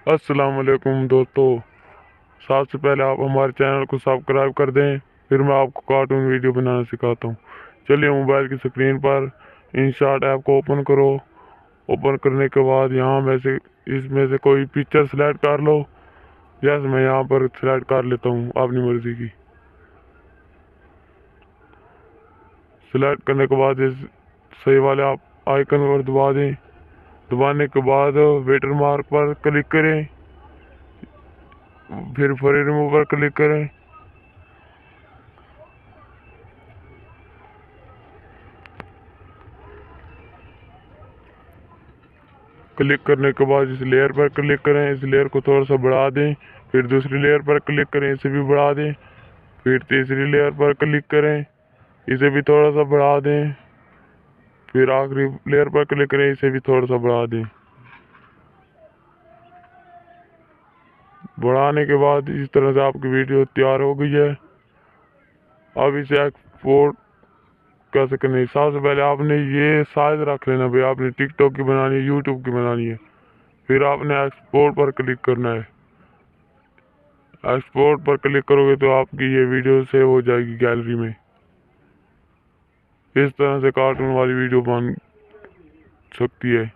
अस्सलाम वालेकुम दोस्तों। सबसे पहले आप हमारे चैनल को सब्सक्राइब कर दें, फिर मैं आपको कार्टून वीडियो बनाना सिखाता हूँ। चलिए मोबाइल की स्क्रीन पर इंशाट ऐप को ओपन करो। ओपन करने के बाद यहाँ में से इसमें से कोई पिक्चर सेलेक्ट कर लो। जैसे मैं यहाँ पर सेलेक्ट कर लेता हूँ अपनी मर्जी की। सेलेक्ट करने के बाद इस सही वाले आप आइकन पर दबा दें। दबाने के बाद वेटर मार्क पर क्लिक करें, फिर फ्री रिमूव पर क्लिक करें। क्लिक करने के बाद इस लेयर पर क्लिक करें, इस लेयर को थोड़ा सा बढ़ा दें। फिर दूसरी लेयर पर क्लिक करें, इसे भी बढ़ा दें। फिर तीसरी लेयर पर क्लिक करें, इसे भी थोड़ा सा बढ़ा दें। फिर आखिरी लेयर पर क्लिक करें, इसे भी थोड़ा सा बढ़ा दें। बढ़ाने के बाद इस तरह से आपकी वीडियो तैयार हो गई है। अब इसे एक्सपोर्ट कर सकते नहीं। सबसे पहले आपने ये साइज रख लेना भाई, आपने टिकटॉक की बनानी है, यूट्यूब की बनानी है। फिर आपने एक्सपोर्ट पर क्लिक करना है। एक्सपोर्ट पर क्लिक करोगे तो आपकी ये वीडियो सेव हो जाएगी गैलरी में। इस तरह से कार्टून वाली वीडियो बन सकती है।